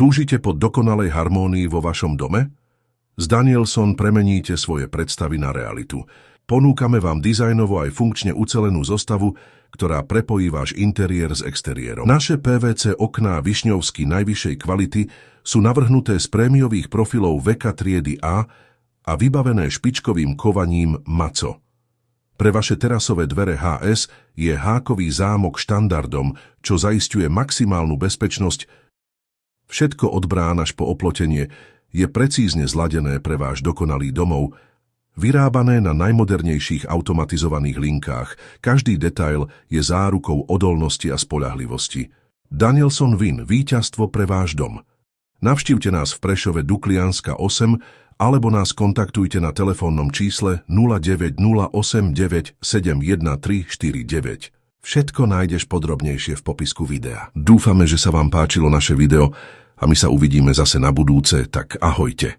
Túžite po dokonalej harmónii vo vašom dome? S Danielson premeníte svoje predstavy na realitu. Ponúkame vám dizajnovo aj funkčne ucelenú zostavu, ktorá prepojí váš interiér s exteriérom. Naše PVC okná višňovsky najvyššej kvality sú navrhnuté z prémiových profilov Veka triedy A a vybavené špičkovým kovaním Maco. Pre vaše terasové dvere HS je hákový zámok štandardom, čo zaisťuje maximálnu bezpečnosť. Všetko od brán až po oplotenie je precízne zladené pre váš dokonalý domov, vyrábané na najmodernejších automatizovaných linkách. Každý detail je zárukou odolnosti a spoľahlivosti. Danielson Win, víťazstvo pre váš dom. Navštívte nás v Prešove Duklianska 8 alebo nás kontaktujte na telefónnom čísle 0908971349. Všetko nájdeš podrobnejšie v popisku videa. Dúfame, že sa vám páčilo naše video a my sa uvidíme zase na budúce, tak ahojte.